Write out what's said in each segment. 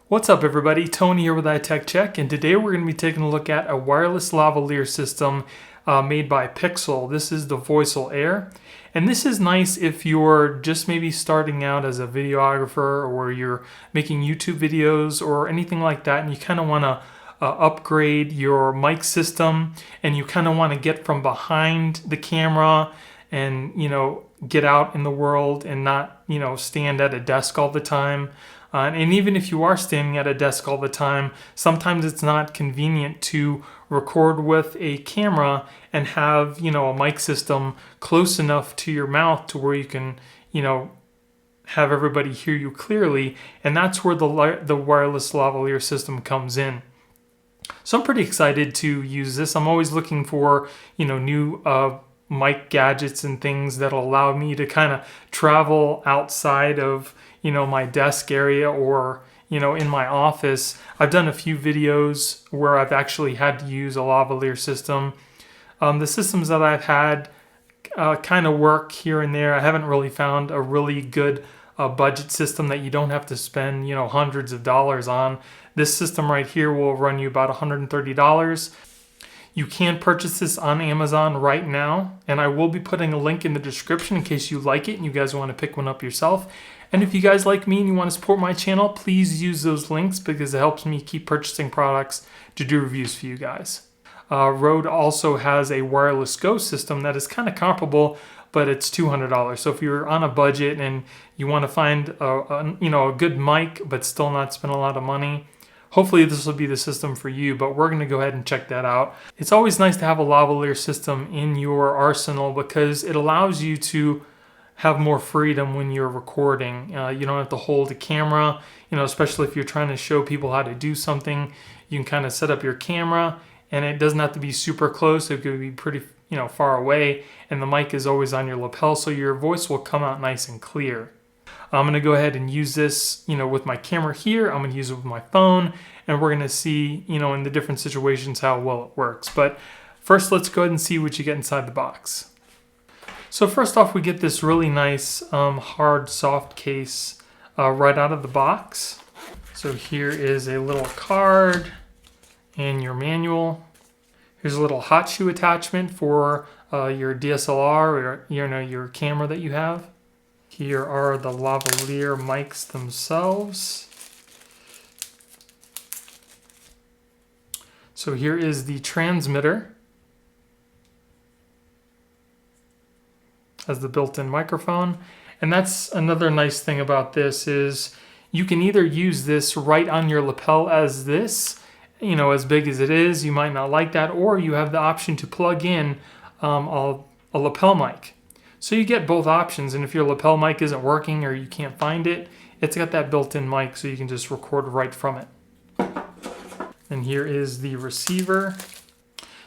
What's up everybody, Tony here with HighTechCheck, and today we're going to be taking a look at a wireless lavalier system made by Pixel. This is the Voical Air, and this is nice if you're just maybe starting out as a videographer or you're making YouTube videos or anything like that, and you kind of want to upgrade your mic system and you kind of want to get from behind the camera and get out in the world and not stand at a desk all the time. And even if you are standing at a desk all the time, sometimes it's not convenient to record with a camera and have, a mic system close enough to your mouth to where you can, have everybody hear you clearly. And that's where the wireless lavalier system comes in. So I'm pretty excited to use this. I'm always looking for, new mic gadgets and things that'll allow me to kind of travel outside of my desk area or in my office. I've done a few videos where I've actually had to use a lavalier system. The systems that I've had kind of work here and there. I haven't really found a really good budget system that you don't have to spend hundreds of dollars on. This system right here will run you about $130. You can purchase this on Amazon right now, and I will be putting a link in the description in case you like it and you guys want to pick one up yourself. And if you guys like me and you want to support my channel, please use those links because it helps me keep purchasing products to do reviews for you guys. Rode also has a wireless Go system that is kind of comparable, but it's $200. So if you're on a budget and you want to find a good mic but still not spend a lot of money, hopefully this will be the system for you, but we're going to go ahead and check that out. It's always nice to have a lavalier system in your arsenal because it allows you to have more freedom when you're recording. You don't have to hold a camera, especially if you're trying to show people how to do something. You can kind of set up your camera and it doesn't have to be super close. It could be pretty far away, and the mic is always on your lapel, so your voice will come out nice and clear. I'm going to go ahead and use this, with my camera here. I'm going to use it with my phone, and we're going to see, in the different situations how well it works. But first, let's go ahead and see what you get inside the box. So first off, we get this really nice hard soft case right out of the box. So here is a little card and your manual. Here's a little hot shoe attachment for your DSLR or your camera that you have. Here are the lavalier mics themselves. So here is the transmitter. Has the built-in microphone. And that's another nice thing about this is you can either use this right on your lapel as this, as big as it is. You might not like that, or you have the option to plug in a lapel mic. So you get both options, and if your lapel mic isn't working or you can't find it, it's got that built-in mic so you can just record right from it. And here is the receiver.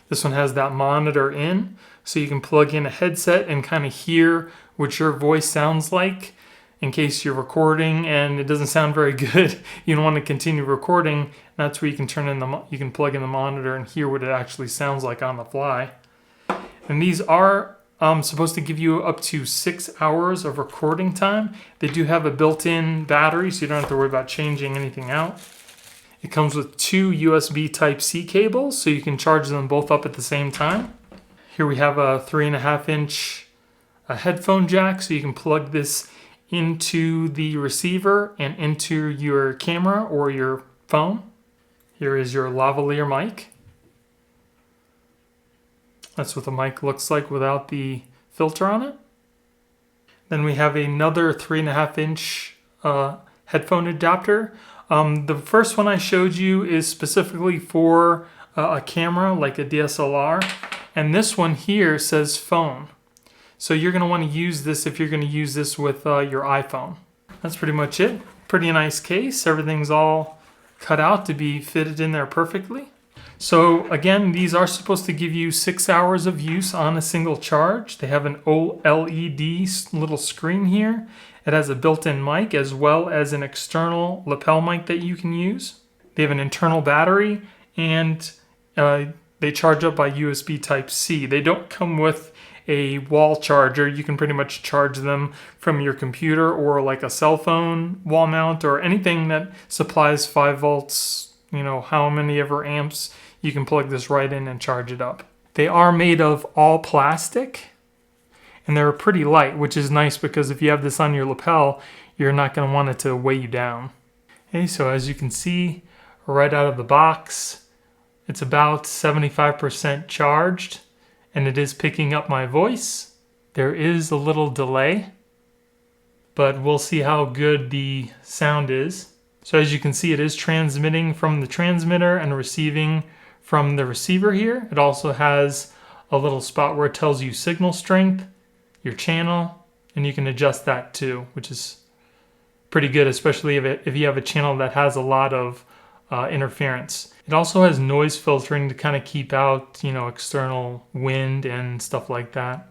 This one has that monitor in, so you can plug in a headset and kind of hear what your voice sounds like in case you're recording and it doesn't sound very good. You don't want to continue recording. That's where you can you can plug in the monitor and hear what it actually sounds like on the fly. And these are supposed to give you up to 6 hours of recording time. They do have a built-in battery, so you don't have to worry about changing anything out. It comes with 2 USB Type-C cables, so you can charge them both up at the same time. Here we have a 3.5-inch headphone jack, so you can plug this into the receiver and into your camera or your phone. Here is your lavalier mic. That's what the mic looks like without the filter on it. Then we have another 3.5-inch headphone adapter. The first one I showed you is specifically for a camera like a DSLR, and this one here says phone. So you're going to want to use this if you're going to use this with your iPhone. That's pretty much it. Pretty nice case. Everything's all cut out to be fitted in there perfectly. So again, these are supposed to give you 6 hours of use on a single charge. They have an OLED little screen here. It has a built-in mic as well as an external lapel mic that you can use. They have an internal battery, and they charge up by USB Type-C. They don't come with a wall charger, you can pretty much charge them from your computer or like a cell phone wall mount or anything that supplies 5 volts, how many ever amps, you can plug this right in and charge it up. They are made of all plastic and they're pretty light, which is nice because if you have this on your lapel, you're not going to want it to weigh you down. Okay, so as you can see right out of the box, it's about 75% charged and it is picking up my voice. There is a little delay, but we'll see how good the sound is. So as you can see, it is transmitting from the transmitter and receiving from the receiver here. It also has a little spot where it tells you signal strength, your channel, and you can adjust that too, which is pretty good, especially if you have a channel that has a lot of interference. It also has noise filtering to kind of keep out, external wind and stuff like that.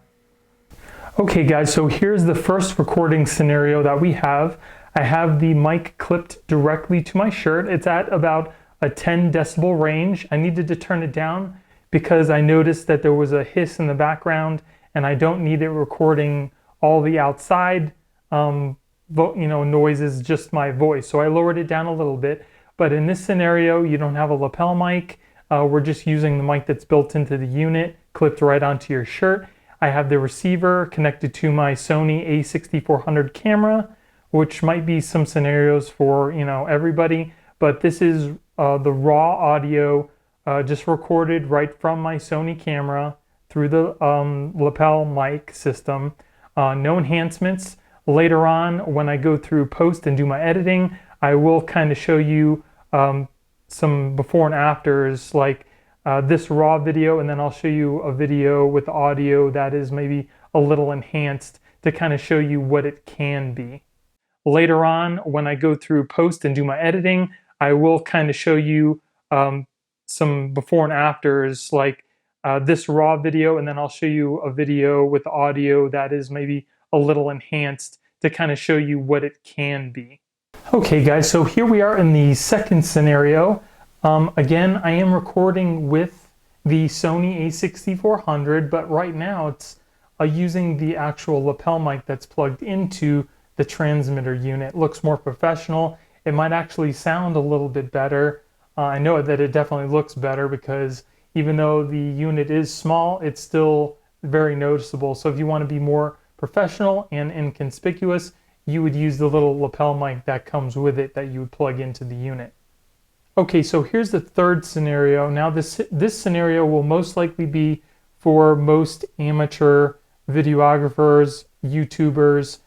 Okay guys, so here's the first recording scenario that we have. I have the mic clipped directly to my shirt. It's at about a 10 decibel range. I needed to turn it down because I noticed that there was a hiss in the background and I don't need it recording all the outside noises, just my voice. So I lowered it down a little bit. But in this scenario, you don't have a lapel mic. We're just using the mic that's built into the unit, clipped right onto your shirt. I have the receiver connected to my Sony a6400 camera, which might be some scenarios for everybody. But this is the raw audio just recorded right from my Sony camera through the lapel mic system. No enhancements. Later on, when I go through post and do my editing, I will kind of show you some before and afters, like this raw video, and then I'll show you a video with audio that is maybe a little enhanced to kind of show you what it can be. Later on, when I go through post and do my editing, I will kind of show you some before and afters, like this raw video, and then I'll show you a video with audio that is maybe a little enhanced to kind of show you what it can be. Okay guys, so here we are in the second scenario. Again, I am recording with the Sony a6400, but right now it's using the actual lapel mic that's plugged into the transmitter unit. It looks more professional. It might actually sound a little bit better. I know that it definitely looks better because even though the unit is small, it's still very noticeable. So if you want to be more professional and inconspicuous, you would use the little lapel mic that comes with it that you would plug into the unit. Okay, so here's the third scenario. Now this scenario will most likely be for most amateur videographers, YouTubers,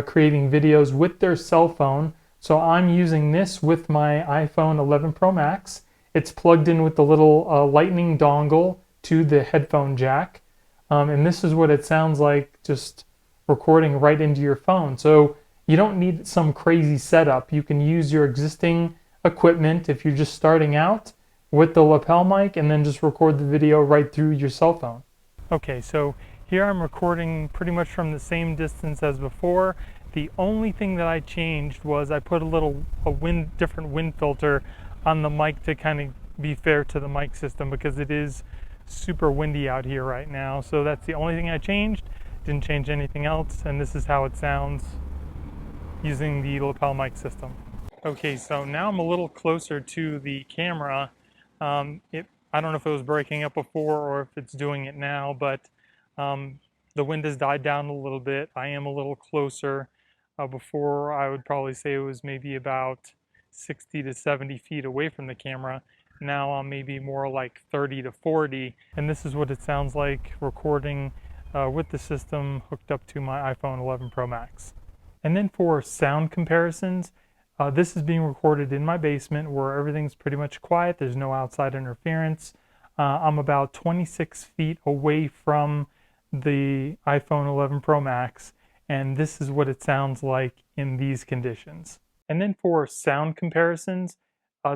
creating videos with their cell phone. So I'm using this with my iPhone 11 Pro Max. It's plugged in with the little lightning dongle to the headphone jack. And this is what it sounds like just recording right into your phone. So you don't need some crazy setup. You can use your existing equipment if you're just starting out with the lapel mic and then just record the video right through your cell phone. Okay, so here I'm recording pretty much from the same distance as before. The only thing that I changed was I put a different wind filter on the mic to kind of be fair to the mic system because it is super windy out here right now. So that's the only thing I changed. Didn't change anything else, and this is how it sounds using the lapel mic system. Okay, so now I'm a little closer to the camera. I don't know if it was breaking up before or if it's doing it now, but the wind has died down a little bit. I am a little closer. Before, I would probably say it was maybe about 60 to 70 feet away from the camera. Now I'm maybe more like 30 to 40, and this is what it sounds like recording with the system hooked up to my iPhone 11 Pro Max. And then for sound comparisons, this is being recorded in my basement where everything's pretty much quiet. There's no outside interference. I'm about 26 feet away from the iPhone 11 Pro Max, and this is what it sounds like in these conditions. And then for sound comparisons,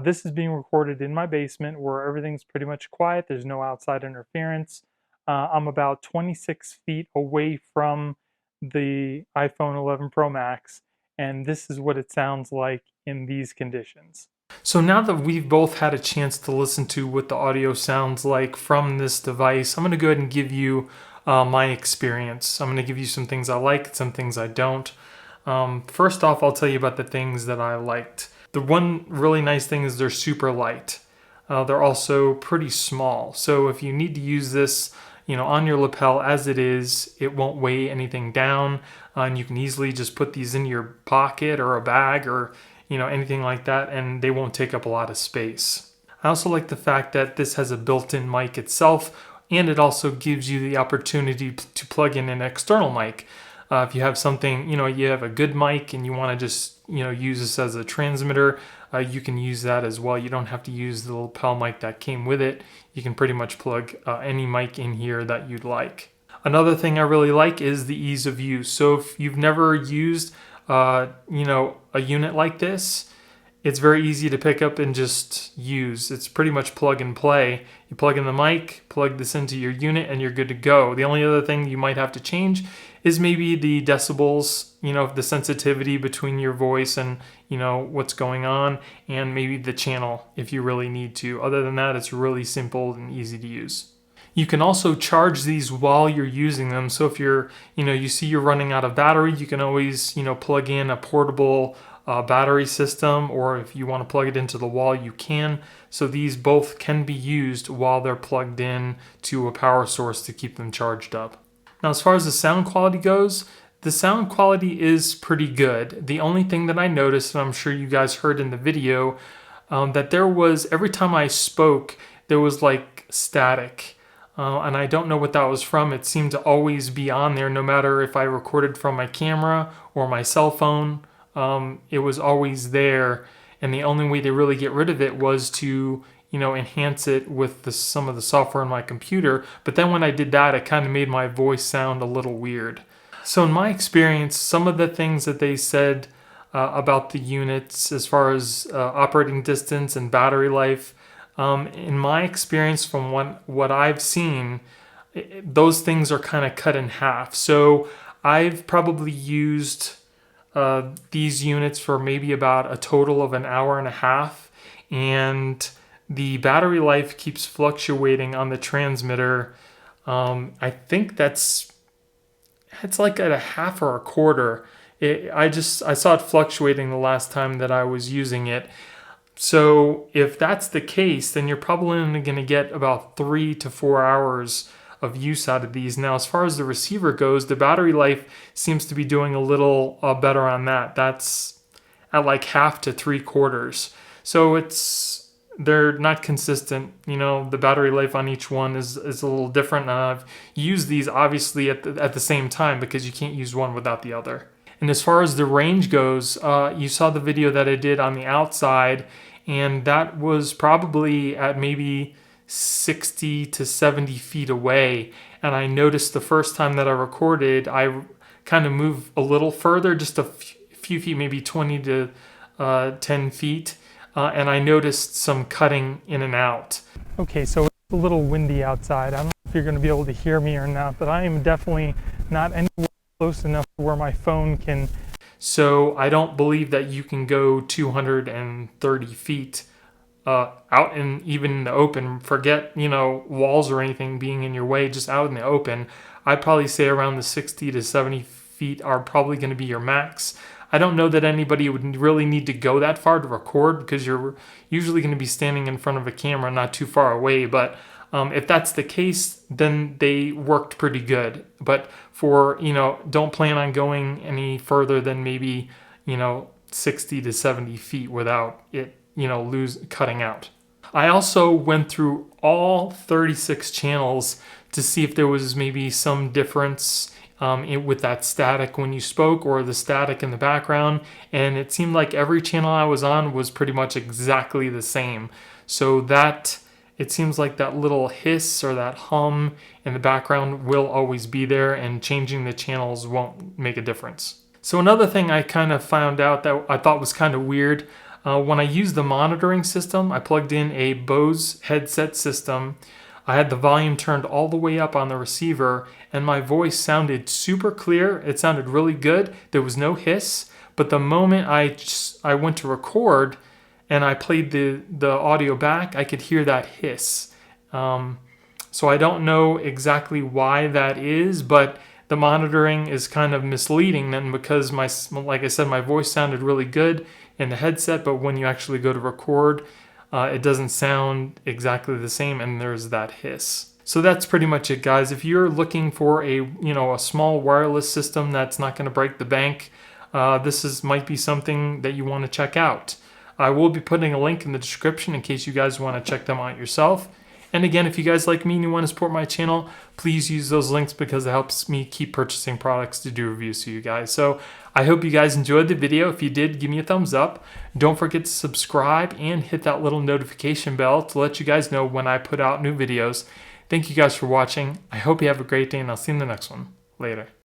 this is being recorded in my basement where everything's pretty much quiet. There's no outside interference. I'm about 26 feet away from the iPhone 11 Pro Max, and this is what it sounds like in these conditions. So now that we've both had a chance to listen to what the audio sounds like from this device, I'm going to go ahead and give you my experience. I'm going to give you some things I like, some things I don't. First off, I'll tell you about the things that I liked. The one really nice thing is they're super light. They're also pretty small. So if you need to use this, on your lapel as it is, it won't weigh anything down. And you can easily just put these in your pocket or a bag or, anything like that, and they won't take up a lot of space. I also like the fact that this has a built-in mic itself, and it also gives you the opportunity to plug in an external mic. If you have something, you have a good mic and you want to just, use this as a transmitter, you can use that as well. You don't have to use the lapel mic that came with it. You can pretty much plug any mic in here that you'd like. Another thing I really like is the ease of use. So if you've never used, a unit like this, it's very easy to pick up and just use. It's pretty much plug and play. You plug in the mic, plug this into your unit, and you're good to go. The only other thing you might have to change is maybe the decibels, the sensitivity between your voice and, what's going on, and maybe the channel if you really need to. Other than that, it's really simple and easy to use. You can also charge these while you're using them. So if you see you're running out of battery, you can always, plug in a portable battery system, or if you want to plug it into the wall, you can. So these both can be used while they're plugged in to a power source to keep them charged up. Now, as far as the sound quality goes, the sound quality is pretty good. The only thing that I noticed, and I'm sure you guys heard in the video, that there was, every time I spoke, there was like static. And I don't know what that was from. It seemed to always be on there, no matter if I recorded from my camera or my cell phone. It was always there, and the only way to really get rid of it was to, enhance it with some of the software on my computer. But then when I did that, it kind of made my voice sound a little weird. So in my experience, some of the things that they said about the units as far as operating distance and battery life, in my experience from what I've seen, those things are kind of cut in half. So I've probably used these units for maybe about a total of an hour and a half, and the battery life keeps fluctuating on the transmitter. I think it's like at a half or a quarter. I saw it fluctuating the last time that I was using it. So if that's the case, then you're probably only going to get about 3 to 4 hours of use out of these. Now, as far as the receiver goes, the battery life seems to be doing a little better on that. That's at like half to 3/4. So they're not consistent. The battery life on each one is a little different. I've used these obviously at the same time because you can't use one without the other. And as far as the range goes, you saw the video that I did on the outside, and that was probably at maybe 60 to 70 feet away. And I noticed the first time that I recorded, I kind of moved a little further, just a few feet, maybe 20 to 10 feet. And I noticed some cutting in and out. Okay, so it's a little windy outside. I don't know if you're going to be able to hear me or not, but I am definitely not anywhere close enough to where my phone can. So I don't believe that you can go 230 feet out in even in the open. Forget, walls or anything being in your way, just out in the open. I'd probably say around the 60 to 70 feet are probably going to be your max. I don't know that anybody would really need to go that far to record because you're usually going to be standing in front of a camera not too far away. But if that's the case, then they worked pretty good. But for, don't plan on going any further than maybe, 60 to 70 feet without it, cutting out. I also went through all 36 channels to see if there was maybe some difference with that static when you spoke or the static in the background. And it seemed like every channel I was on was pretty much exactly the same. So that it seems like that little hiss or that hum in the background will always be there, and changing the channels won't make a difference. So another thing I kind of found out that I thought was kind of weird, when I used the monitoring system, I plugged in a Bose headset system. I had the volume turned all the way up on the receiver, and my voice sounded super clear. It sounded really good. There was no hiss, but the moment I went to record and I played the audio back, I could hear that hiss. So I don't know exactly why that is, but the monitoring is kind of misleading then, because like I said, my voice sounded really good in the headset, but when you actually go to record, it doesn't sound exactly the same, and there's that hiss. So that's pretty much it, guys. If you're looking for a small wireless system that's not going to break the bank, might be something that you want to check out. I will be putting a link in the description in case you guys want to check them out yourself. And again, if you guys like me and you want to support my channel, please use those links because it helps me keep purchasing products to do reviews for you guys. So I hope you guys enjoyed the video. If you did, give me a thumbs up. Don't forget to subscribe and hit that little notification bell to let you guys know when I put out new videos. Thank you guys for watching. I hope you have a great day, and I'll see you in the next one. Later.